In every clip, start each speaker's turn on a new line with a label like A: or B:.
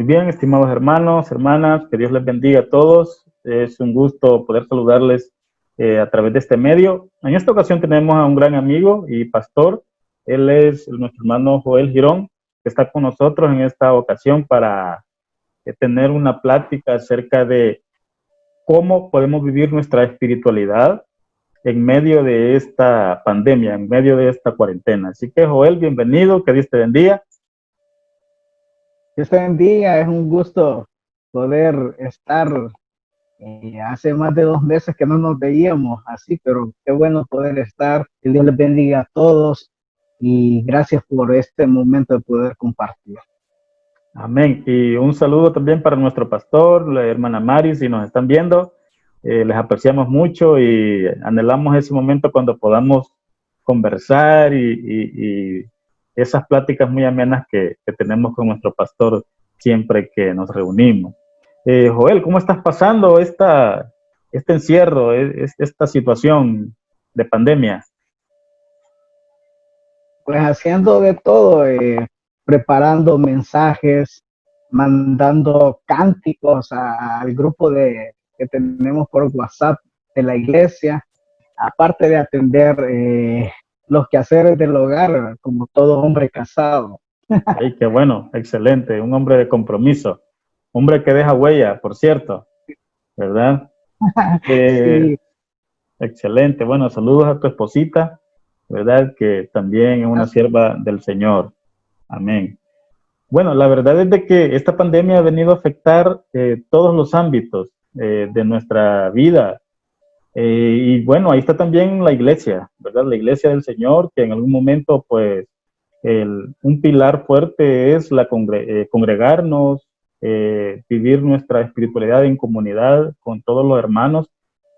A: bien, estimados hermanos, hermanas, que Dios les bendiga a todos. Es un gusto poder saludarles a través de este medio. En esta ocasión tenemos a un gran amigo y pastor. Él es nuestro hermano Joel Girón, que está con nosotros en esta ocasión para tener una plática acerca de cómo podemos vivir nuestra espiritualidad en medio de esta pandemia, en medio de esta cuarentena. Así que, Joel, bienvenido, que Dios te bendiga.
B: Dios te bendiga, es un gusto poder estar. Hace más de 2 meses que no nos veíamos así, pero qué bueno poder estar. Que Dios les bendiga a todos y gracias por este momento de poder compartir.
A: Amén. Y un saludo también para nuestro pastor, la hermana Mari, si nos están viendo. Les apreciamos mucho y anhelamos ese momento cuando podamos conversar y esas pláticas muy amenas que tenemos con nuestro pastor siempre que nos reunimos. Joel, ¿cómo estás pasando este encierro, esta situación de pandemia?
B: Pues haciendo de todo, preparando mensajes, mandando cánticos al grupo que tenemos por WhatsApp de la iglesia, aparte de atender los quehaceres del hogar, como todo hombre casado.
A: Ay, qué bueno, excelente, un hombre de compromiso, hombre que deja huella, por cierto, ¿verdad? Eh,
B: Sí,
A: Excelente, bueno, saludos a tu esposita, ¿verdad? Que también es una sierva del Señor, amén. Bueno, la verdad es de que esta pandemia ha venido a afectar todos los ámbitos de nuestra vida. Y bueno, ahí está también la iglesia, ¿verdad? La iglesia del Señor, que en algún momento, pues, un pilar fuerte es congregarnos, vivir nuestra espiritualidad en comunidad con todos los hermanos.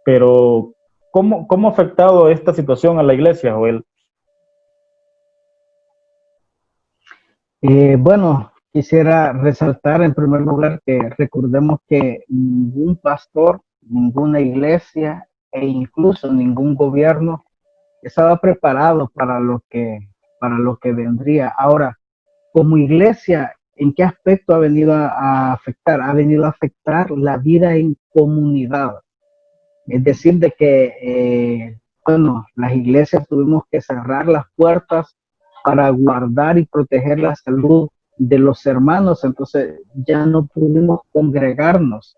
A: Pero, ¿cómo ha afectado esta situación a la iglesia, Joel?
B: Bueno, quisiera resaltar en primer lugar que recordemos que ningún pastor, ninguna iglesia e incluso ningún gobierno estaba preparado para lo que vendría. Ahora, como iglesia, ¿en qué aspecto ha venido a afectar? Ha venido a afectar la vida en comunidad. Es decir, de que, bueno, las iglesias tuvimos que cerrar las puertas para guardar y proteger la salud de los hermanos, entonces ya no pudimos congregarnos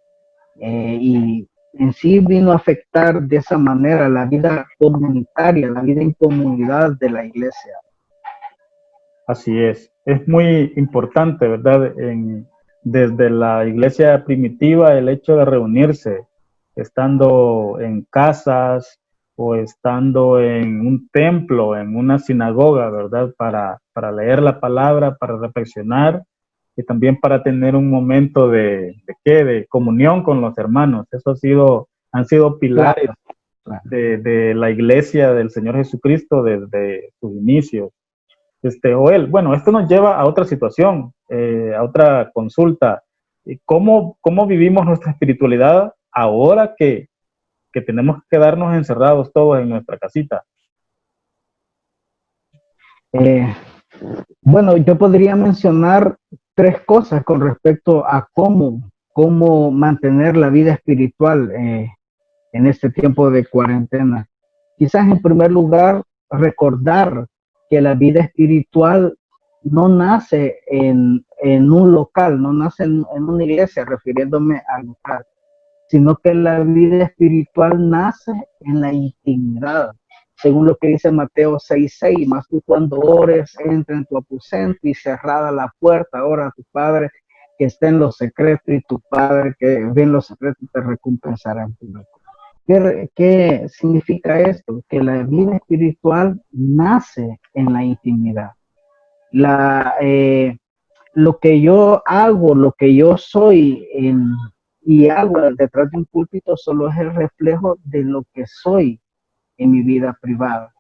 B: y en sí vino a afectar de esa manera la vida comunitaria, la vida en comunidad de la iglesia.
A: Así es muy importante, ¿verdad? Desde la iglesia primitiva, el hecho de reunirse, estando en casas o estando en un templo, en una sinagoga, ¿verdad? Para leer la palabra, para reflexionar y también para tener un momento de comunión con los hermanos. Eso han sido pilares
B: Claro, claro.
A: de la iglesia del Señor Jesucristo desde sus inicios. Joel, bueno, esto nos lleva a otra situación, a otra consulta. ¿Cómo vivimos nuestra espiritualidad ahora que tenemos que quedarnos encerrados todos en nuestra casita?
B: Eh, bueno, yo podría mencionar tres cosas con respecto a cómo mantener la vida espiritual en este tiempo de cuarentena. Quizás en primer lugar, recordar que la vida espiritual no nace en un local, no nace en una iglesia, refiriéndome al local, sino que la vida espiritual nace en la intimidad, según lo que dice Mateo 6:6, más tú cuando ores, entra en tu aposento y cerrada la puerta, ora a tu Padre que está en los secretos y tu Padre que ve en los secretos te recompensará en público. ¿Qué significa esto? Que la vida espiritual nace en la intimidad. La, lo que yo hago, lo que yo soy y hago detrás de un púlpito solo es el reflejo de lo que soy en mi vida privada.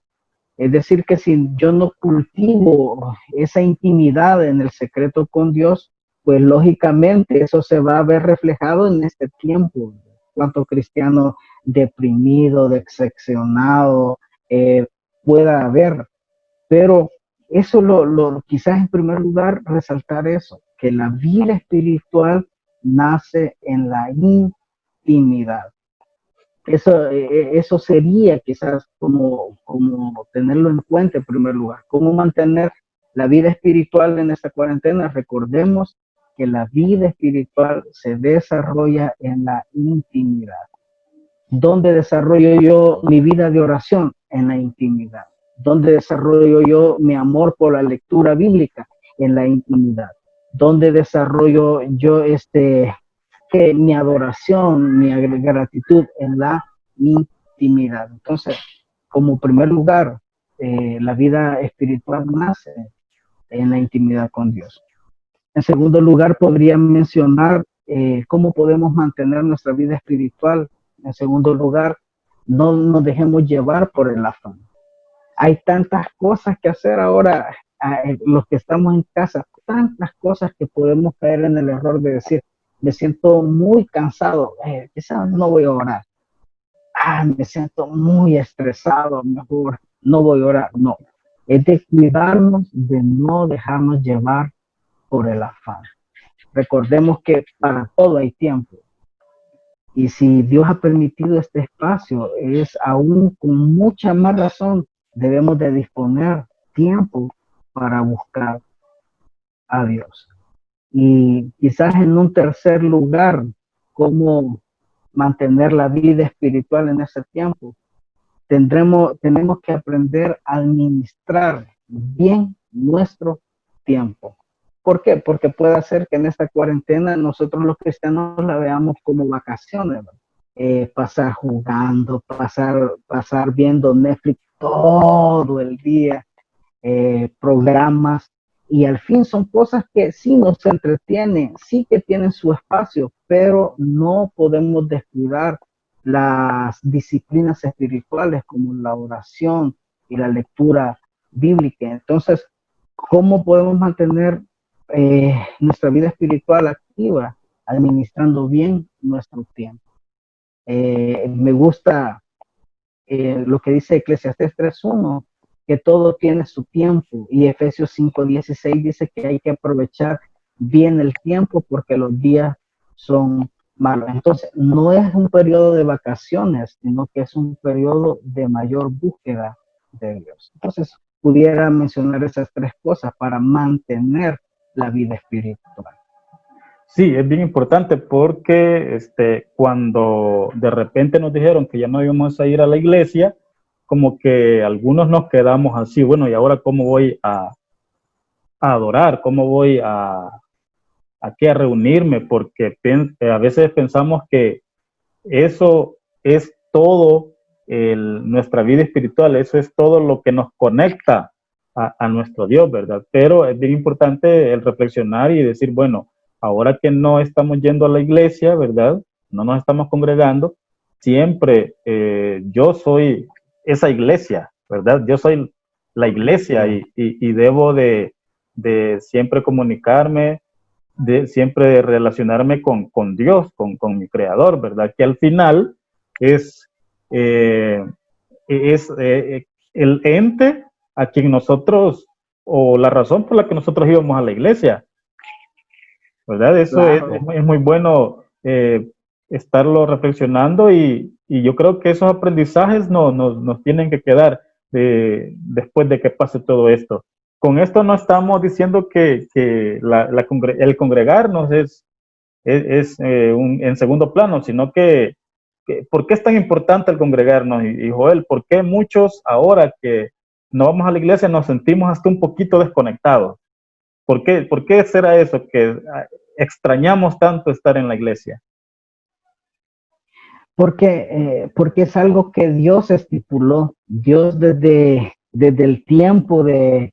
B: Es decir, que si yo no cultivo esa intimidad en el secreto con Dios, pues lógicamente eso se va a ver reflejado en este tiempo. Cuánto cristiano deprimido, decepcionado pueda haber. Pero eso quizás en primer lugar resaltar eso, que la vida espiritual nace en la intimidad. Eso sería quizás como tenerlo en cuenta en primer lugar. ¿Cómo mantener la vida espiritual en esta cuarentena? Recordemos que la vida espiritual se desarrolla en la intimidad. ¿Dónde desarrollo yo mi vida de oración? En la intimidad. ¿Dónde desarrollo yo mi amor por la lectura bíblica? En la intimidad. ¿Dónde desarrollo yo mi adoración, mi gratitud? En la intimidad. Entonces, como primer lugar, la vida espiritual nace en la intimidad con Dios. En segundo lugar, podría mencionar cómo podemos mantener nuestra vida espiritual. En segundo lugar, no nos dejemos llevar por el afán. Hay tantas cosas que hacer ahora, los que estamos en casa, tantas cosas que podemos caer en el error de decir, me siento muy cansado, quizás no voy a orar. Me siento muy estresado, mejor no voy a orar. No, es de cuidarnos, de no dejarnos llevar por el afán. Recordemos que para todo hay tiempo. Y si Dios ha permitido este espacio, es aún con mucha más razón debemos de disponer tiempo para buscar a Dios. Y quizás en un tercer lugar, cómo mantener la vida espiritual en ese tiempo. Tenemos que aprender a administrar bien nuestro tiempo. ¿Por qué? Porque puede ser que en esta cuarentena nosotros los cristianos la veamos como vacaciones, pasar jugando, pasar viendo Netflix todo el día, programas, y al fin son cosas que sí nos entretienen, sí que tienen su espacio, pero no podemos descuidar las disciplinas espirituales como la oración y la lectura bíblica. Entonces, ¿cómo podemos mantener nuestra vida espiritual activa? Administrando bien nuestro tiempo. Me gusta lo que dice Eclesiastés 3:1, que todo tiene su tiempo, y Efesios 5:16 dice que hay que aprovechar bien el tiempo porque los días son malos. Entonces, no es un periodo de vacaciones, sino que es un periodo de mayor búsqueda de Dios. Entonces, pudiera mencionar esas tres cosas para mantener la vida espiritual.
A: Sí, es bien importante porque cuando de repente nos dijeron que ya no íbamos a ir a la iglesia, como que algunos nos quedamos así, bueno, ¿y ahora cómo voy a adorar? ¿Cómo voy aquí a reunirme? Porque a veces pensamos que eso es todo nuestra vida espiritual, eso es todo lo que nos conecta a nuestro Dios, ¿verdad? Pero es bien importante el reflexionar y decir, bueno, ahora que no estamos yendo a la iglesia, ¿verdad? No nos estamos congregando, siempre yo soy esa iglesia, ¿verdad? Yo soy la iglesia y debo de siempre comunicarme, de siempre relacionarme con Dios, con mi creador, ¿verdad? Que al final es, eh, es el ente a quien nosotros, o la razón por la que nosotros íbamos a la iglesia, ¿verdad? Eso
B: Claro.
A: es muy bueno estarlo reflexionando y yo creo que esos aprendizajes nos tienen que quedar después de que pase todo esto. Con esto no estamos diciendo que el congregarnos es en segundo plano, sino que ¿por qué es tan importante el congregarnos? Y Joel, ¿por qué muchos ahora que no vamos a la iglesia nos sentimos hasta un poquito desconectados? ¿Por qué será eso que extrañamos tanto estar en la iglesia?
B: Porque es algo que Dios estipuló. Dios desde el tiempo de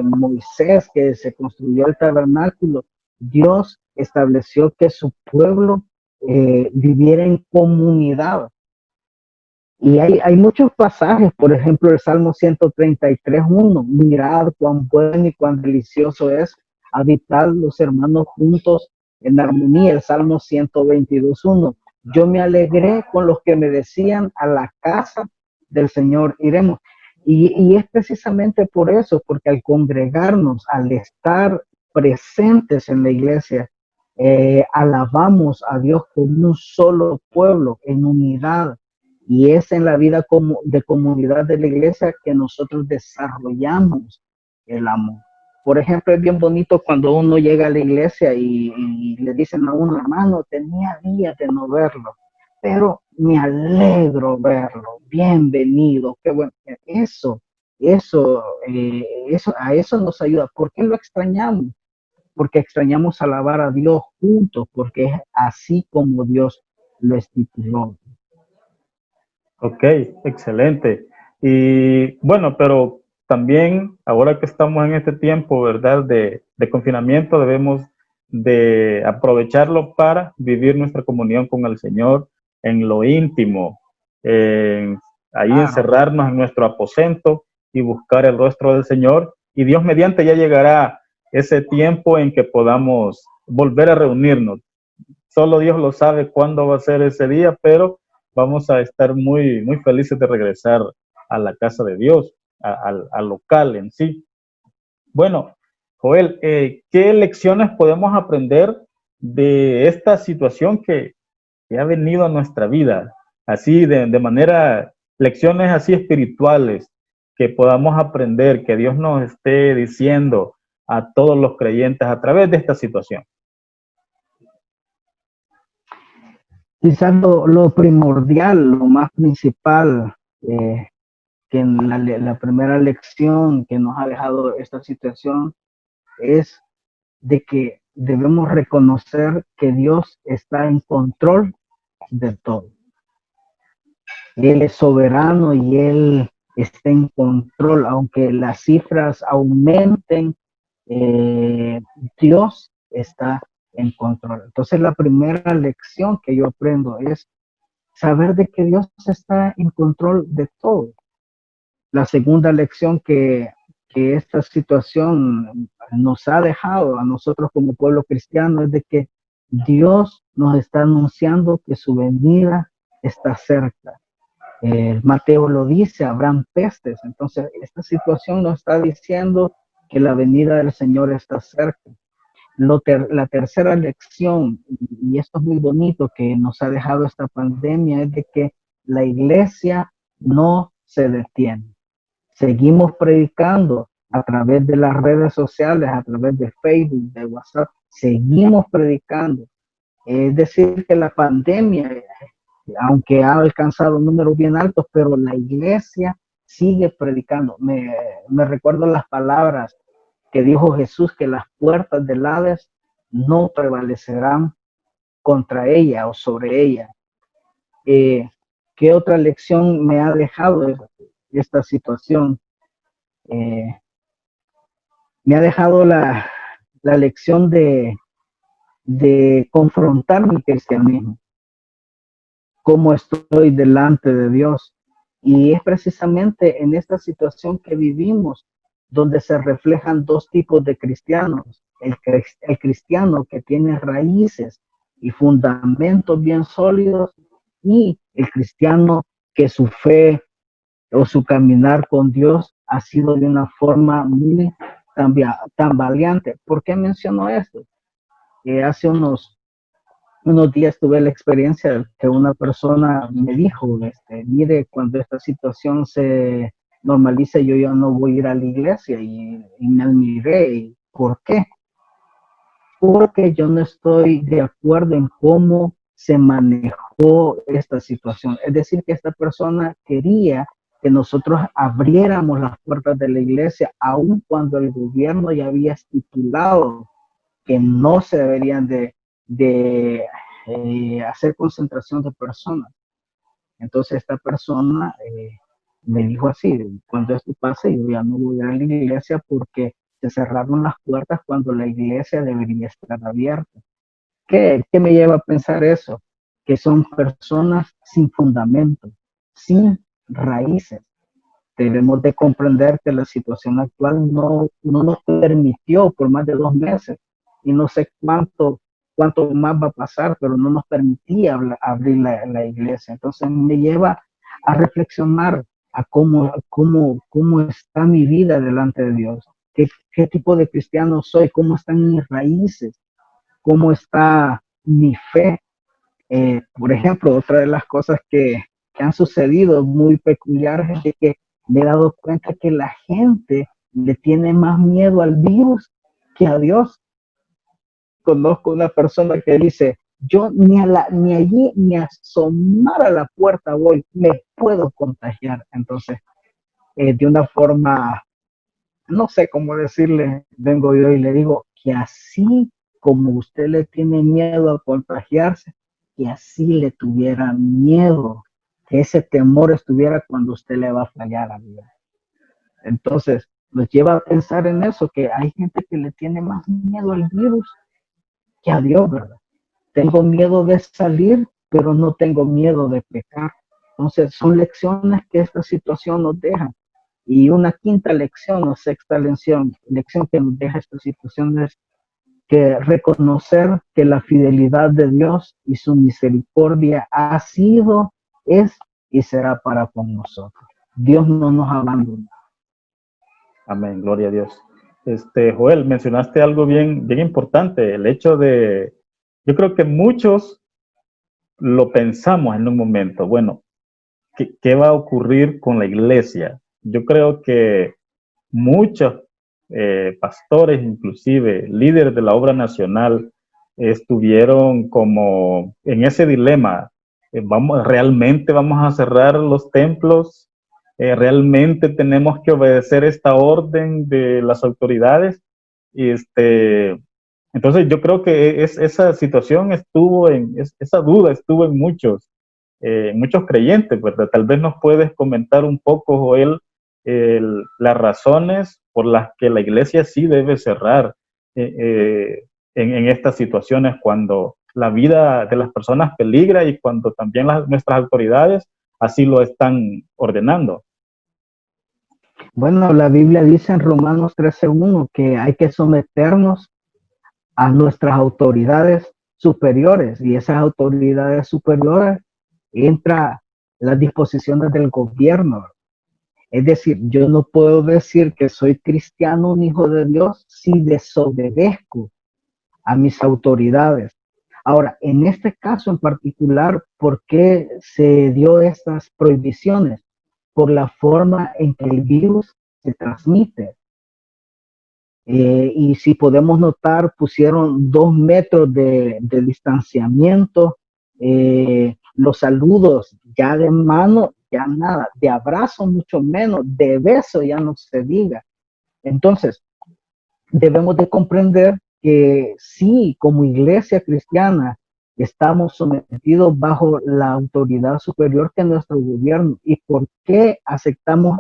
B: Moisés, que se construyó el tabernáculo, Dios estableció que su pueblo viviera en comunidad. Y hay muchos pasajes, por ejemplo, el Salmo 133:1, mirad cuán bueno y cuán delicioso es habitar los hermanos juntos en armonía. El Salmo 122:1, yo me alegré con los que me decían, a la casa del Señor iremos. Y es precisamente por eso, porque al congregarnos, al estar presentes en la iglesia, alabamos a Dios como un solo pueblo, en unidad. Y es en la vida de comunidad de la iglesia que nosotros desarrollamos el amor. Por ejemplo, es bien bonito cuando uno llega a la iglesia y le dicen a uno, hermano, tenía días de no verlo, pero me alegro verlo, bienvenido, qué bueno. A eso nos ayuda. ¿Por qué lo extrañamos? Porque extrañamos alabar a Dios juntos, porque es así como Dios lo estipuló.
A: Ok, excelente. Y bueno, pero también ahora que estamos en este tiempo, ¿verdad? De confinamiento, debemos de aprovecharlo para vivir nuestra comunión con el Señor en lo íntimo, ahí
B: Claro.
A: encerrarnos en nuestro aposento y buscar el rostro del Señor. Y Dios mediante ya llegará ese tiempo en que podamos volver a reunirnos. Solo Dios lo sabe cuándo va a ser ese día, pero vamos a estar muy, muy felices de regresar a la casa de Dios, al local en sí. Bueno, Joel, ¿qué lecciones podemos aprender de esta situación que ha venido a nuestra vida? Así, de manera, lecciones así espirituales que podamos aprender, que Dios nos esté diciendo a todos los creyentes a través de esta situación.
B: Quizás lo primordial, lo más principal, que en la primera lección que nos ha dejado esta situación es de que debemos reconocer que Dios está en control de todo. Él es soberano y Él está en control, aunque las cifras aumenten, Dios está en control. Entonces la primera lección que yo aprendo es saber de que Dios está en control de todo. La segunda lección que esta situación nos ha dejado a nosotros como pueblo cristiano es de que Dios nos está anunciando que su venida está cerca. Mateo lo dice, habrán pestes. Entonces, esta situación nos está diciendo que la venida del Señor está cerca. La tercera lección, y esto es muy bonito que nos ha dejado esta pandemia, es de que la iglesia no se detiene. Seguimos predicando a través de las redes sociales, a través de Facebook, de WhatsApp, seguimos predicando. Es decir, que la pandemia, aunque ha alcanzado números bien altos, pero la iglesia sigue predicando. Me recuerdo las palabras que dijo Jesús, que las puertas del Hades no prevalecerán contra ella o sobre ella. ¿Qué otra lección me ha dejado esta situación? Me ha dejado la lección de confrontar mi cristianismo, cómo estoy delante de Dios. Y es precisamente en esta situación que vivimos donde se reflejan dos tipos de cristianos. El cristiano que tiene raíces y fundamentos bien sólidos y el cristiano que su fe o su caminar con Dios ha sido de una forma muy tan valiente. ¿Por qué menciono esto? Hace unos días tuve la experiencia de que una persona me dijo, mire, cuando esta situación se normalice, yo ya no voy a ir a la iglesia y me admiré. ¿Por qué? Porque yo no estoy de acuerdo en cómo se manejó esta situación. Es decir, que esta persona quería que nosotros abriéramos las puertas de la iglesia, aun cuando el gobierno ya había estipulado que no se deberían de hacer concentración de personas. Entonces esta persona me dijo así, cuando esto pase yo ya no voy a ir a la iglesia porque se cerraron las puertas cuando la iglesia debería estar abierta. ¿Qué me lleva a pensar eso? Que son personas sin fundamento, sin raíces. Debemos de comprender que la situación actual no nos permitió por más de 2 meses y no sé cuánto más va a pasar, pero no nos permitía abrir la iglesia. Entonces me lleva a reflexionar a cómo está mi vida delante de Dios. qué tipo de cristiano soy, cómo están mis raíces, cómo está mi fe. Por ejemplo, otra de las cosas que han sucedido muy peculiares es de que me he dado cuenta que la gente le tiene más miedo al virus que a Dios. Conozco una persona que dice, yo ni allí ni a asomar a la puerta voy, me puedo contagiar. Entonces, de una forma, no sé cómo decirle, vengo yo y le digo que así como usted le tiene miedo a contagiarse, que así le tuviera miedo, que ese temor estuviera cuando usted le va a fallar a Dios. Entonces, nos lleva a pensar en eso, que hay gente que le tiene más miedo al virus que a Dios, ¿verdad? Tengo miedo de salir, pero no tengo miedo de pecar. Entonces, son lecciones que esta situación nos deja. Y una quinta lección o sexta lección que nos deja esta situación es que reconocer que la fidelidad de Dios y su misericordia ha sido, es y será para con nosotros. Dios no nos abandona.
A: Amén, gloria a Dios. Joel, mencionaste algo bien, bien importante, el hecho de, yo creo que muchos lo pensamos en un momento, bueno, ¿qué va a ocurrir con la iglesia? Yo creo que muchos pastores, inclusive líderes de la obra nacional, estuvieron como en ese dilema. ¿Realmente vamos a cerrar los templos? ¿Realmente tenemos que obedecer esta orden de las autoridades? Y entonces yo creo que esa situación esa duda estuvo en muchos creyentes, ¿verdad? Tal vez nos puedes comentar un poco, Joel, las razones por las que la iglesia sí debe cerrar en estas situaciones cuando la vida de las personas peligra y cuando también nuestras autoridades así lo están ordenando.
B: Bueno, la Biblia dice en Romanos 13:1 que hay que someternos a nuestras autoridades superiores, y esas autoridades superiores entra las disposiciones del gobierno. Es decir, yo no puedo decir que soy cristiano, un hijo de Dios, si desobedezco a mis autoridades. Ahora, en este caso en particular, ¿por qué se dio estas prohibiciones? Por la forma en que el virus se transmite. Y si podemos notar, pusieron 2 metros de distanciamiento, los saludos ya de mano, ya nada, de abrazo mucho menos, de beso ya no se diga. Entonces, debemos de comprender que sí, como iglesia cristiana, estamos sometidos bajo la autoridad superior que es nuestro gobierno. ¿Y por qué aceptamos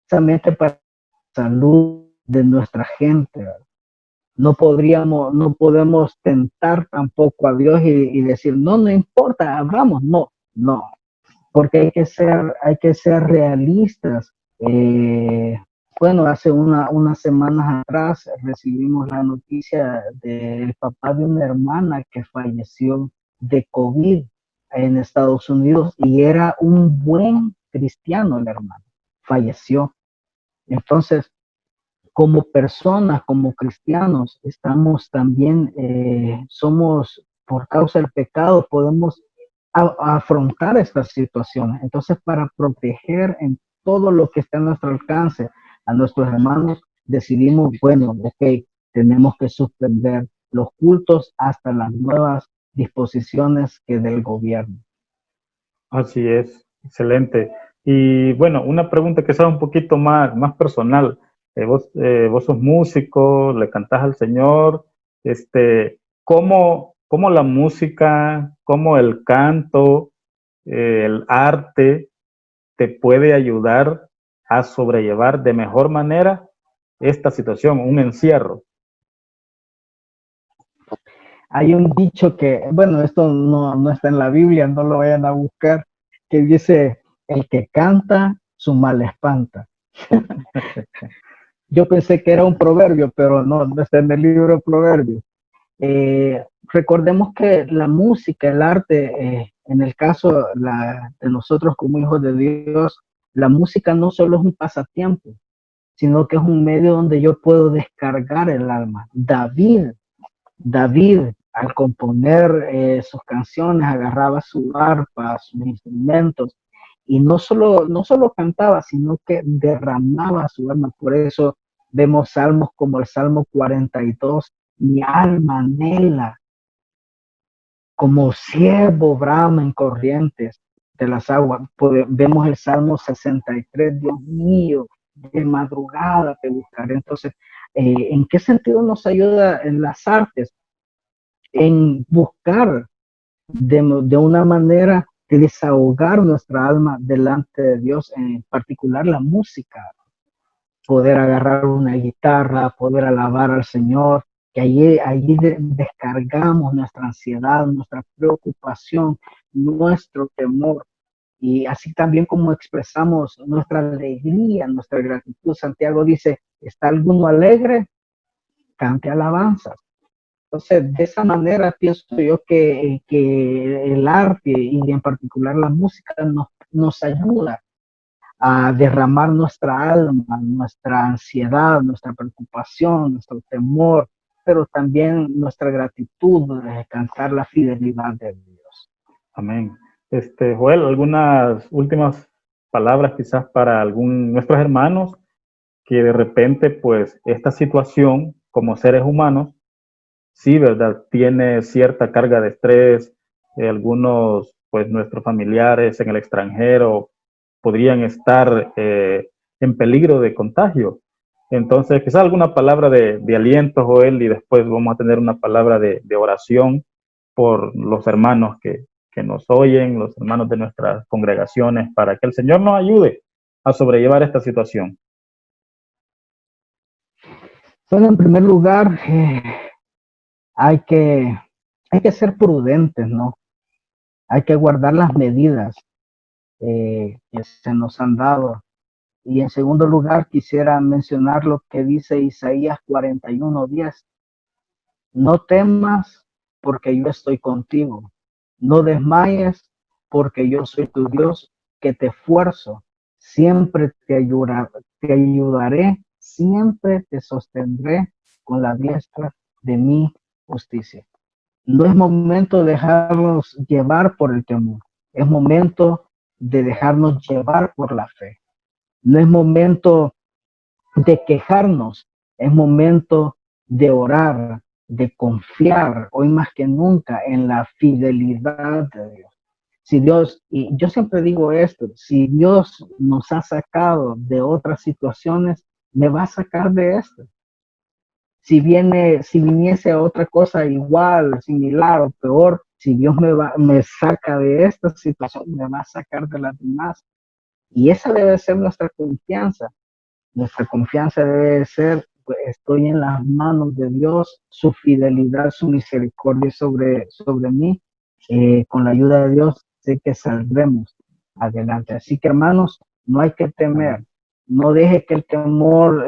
B: precisamente para la salud de nuestra gente? No podemos tentar tampoco a Dios y decir, no importa, hablamos, no, porque hay que ser realistas. Bueno, hace unas semanas atrás recibimos la noticia del papá de una hermana que falleció de COVID en Estados Unidos, y era un buen cristiano el hermano, falleció. Entonces, como personas, como cristianos, estamos también, somos, por causa del pecado, podemos afrontar estas situaciones. Entonces, para proteger en todo lo que está a nuestro alcance a nuestros hermanos, decidimos, bueno, ok, tenemos que suspender los cultos hasta las nuevas disposiciones que del gobierno.
A: Así es, excelente. Y bueno, una pregunta que sea un poquito más personal. Vos sos músico, le cantás al Señor. ¿Cómo la música, cómo el canto, el arte te puede ayudar a sobrellevar de mejor manera esta situación, un encierro?
B: Hay un dicho que, bueno, esto no está en la Biblia, no lo vayan a buscar, que dice, el que canta, su mal espanta. Yo pensé que era un proverbio, pero no está en el libro de Proverbios. Recordemos que la música, el arte, en el caso de nosotros como hijos de Dios, la música no solo es un pasatiempo, sino que es un medio donde yo puedo descargar el alma. David, al componer sus canciones, agarraba su arpa, sus instrumentos, y no solo cantaba, sino que derramaba su alma. Por eso vemos salmos como el Salmo 42, mi alma anhela, como ciervo brama en corrientes de las aguas. Vemos el Salmo 63, Dios mío, de madrugada te buscaré. Entonces, ¿en qué sentido nos ayuda en las artes? En buscar de una manera de desahogar nuestra alma delante de Dios, en particular la música, poder agarrar una guitarra, poder alabar al Señor, que allí descargamos nuestra ansiedad, nuestra preocupación, nuestro temor, y así también como expresamos nuestra alegría, nuestra gratitud. Santiago dice, ¿está alguno alegre? Cante alabanzas. Entonces, de esa manera pienso yo que el arte y en particular la música nos ayuda a derramar nuestra alma, nuestra ansiedad, nuestra preocupación, nuestro temor, pero también nuestra gratitud de cantar la fidelidad de Dios.
A: Amén. Joel, algunas últimas palabras quizás para nuestros hermanos que de repente, pues, esta situación como seres humanos, sí, ¿verdad? Tiene cierta carga de estrés. Algunos, pues, nuestros familiares en el extranjero podrían estar en peligro de contagio. Entonces, quizás alguna palabra de aliento, Joel, y después vamos a tener una palabra de oración por los hermanos que nos oyen, los hermanos de nuestras congregaciones, para que el Señor nos ayude a sobrellevar esta situación.
B: Bueno, en primer lugar, hay que ser prudentes, ¿no? Hay que guardar las medidas que se nos han dado. Y en segundo lugar, quisiera mencionar lo que dice Isaías 41:10. No temas porque yo estoy contigo. No desmayes porque yo soy tu Dios que te esfuerzo. Siempre te ayudaré, siempre te sostendré con la diestra de mi justicia. No es momento de dejarnos llevar por el temor. Es momento de dejarnos llevar por la fe. No es momento de quejarnos, es momento de orar, de confiar hoy más que nunca en la fidelidad de Dios. Si Dios, y yo siempre digo esto, si Dios nos ha sacado de otras situaciones, me va a sacar de esto. Si viniese otra cosa igual, similar o peor, si Dios me saca de esta situación, me va a sacar de las demás. Y esa debe ser nuestra confianza. Nuestra confianza debe ser, pues, estoy en las manos de Dios, su fidelidad, su misericordia sobre mí. Con la ayuda de Dios sé que saldremos adelante. Así que, hermanos, no hay que temer. No deje que el temor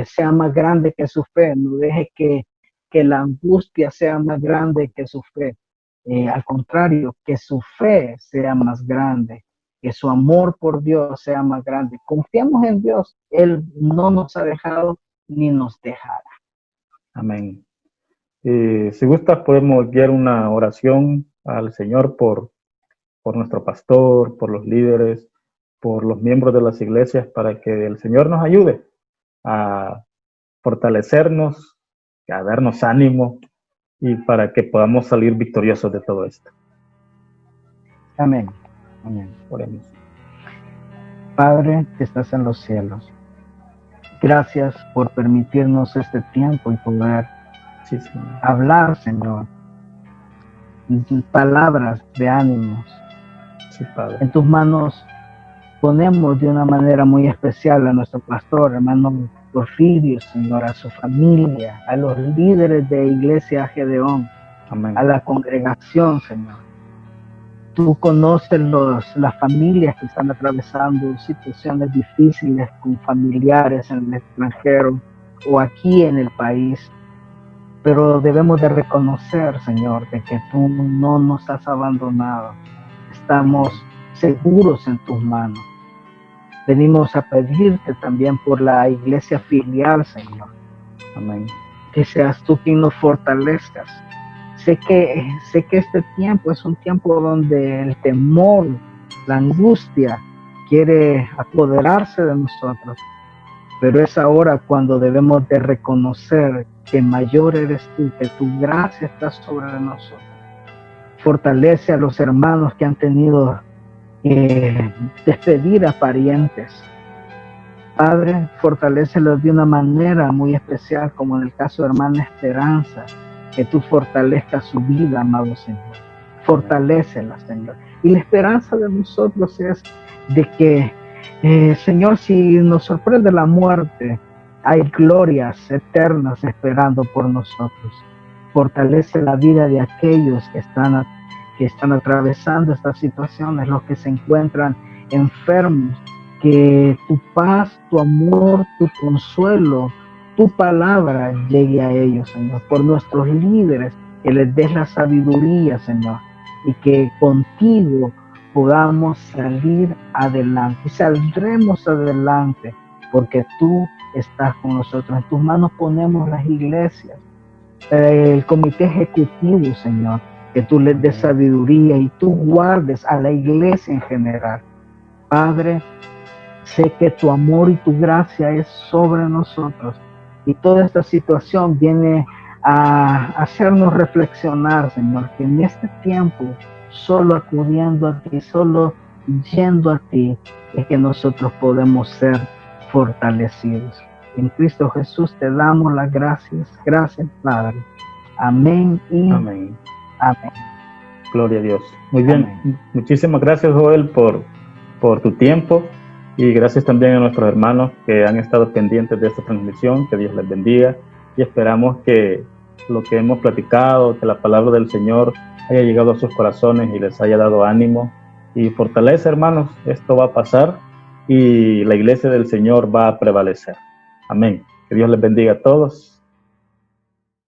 B: sea más grande que su fe. No deje que la angustia sea más grande que su fe. Al contrario, que su fe sea más grande, que su amor por Dios sea más grande. Confiamos en Dios. Él no nos ha dejado ni nos dejará.
A: Amén. Si gustas, podemos guiar una oración al Señor por nuestro pastor, por los líderes, por los miembros de las iglesias, para que el Señor nos ayude a fortalecernos, a darnos ánimo y para que podamos salir victoriosos de todo esto.
B: Amén. Amén.
A: Oremos.
B: Padre que estás en los cielos, gracias por permitirnos este tiempo y poder hablar, Señor, palabras de ánimos.
A: Sí, Padre.
B: En tus manos ponemos de una manera muy especial a nuestro pastor, hermano Porfirio, Señor, a su familia, a los líderes de Iglesia Gedeón,
A: Amén.
B: a la congregación, Señor. Tú conoces las familias que están atravesando situaciones difíciles con familiares en el extranjero o aquí en el país. Pero debemos de reconocer, Señor, de que tú no nos has abandonado. Estamos seguros en tus manos. Venimos a pedirte también por la iglesia filial, Señor.
A: Amén.
B: Que seas tú quien nos fortalezcas. Sé que este tiempo es un tiempo donde el temor, la angustia quiere apoderarse de nosotros, pero es ahora cuando debemos de reconocer que mayor eres tú, que tu gracia está sobre nosotros. Fortalece a los hermanos que han tenido que despedir a parientes. Padre, fortalécelos de una manera muy especial, como en el caso de hermana Esperanza, que tú fortalezcas su vida, amado Señor. Fortalécela, Señor. Y la esperanza de nosotros es de que, Señor, si nos sorprende la muerte, hay glorias eternas esperando por nosotros. Fortalece la vida de aquellos que están atravesando estas situaciones, los que se encuentran enfermos. Que tu paz, tu amor, tu consuelo, tu palabra llegue a ellos, Señor, por nuestros líderes, que les des la sabiduría, Señor, y que contigo podamos salir adelante, y saldremos adelante, porque tú estás con nosotros. En tus manos ponemos las iglesias, el comité ejecutivo, Señor, que tú les des sabiduría y tú guardes a la iglesia en general. Padre, sé que tu amor y tu gracia es sobre nosotros, y toda esta situación viene a hacernos reflexionar, Señor, que en este tiempo, solo acudiendo a ti, solo yendo a ti, es que nosotros podemos ser fortalecidos. En Cristo Jesús te damos las gracias. Gracias, Padre. Amén y
A: Amén.
B: amén.
A: Gloria a Dios. Muy bien.
B: Amén.
A: Muchísimas gracias, Joel, por tu tiempo. Y gracias también a nuestros hermanos que han estado pendientes de esta transmisión. Que Dios les bendiga. Y esperamos que lo que hemos platicado, que la palabra del Señor haya llegado a sus corazones y les haya dado ánimo y fortaleza, hermanos. Esto va a pasar y la iglesia del Señor va a prevalecer. Amén. Que Dios les bendiga a todos.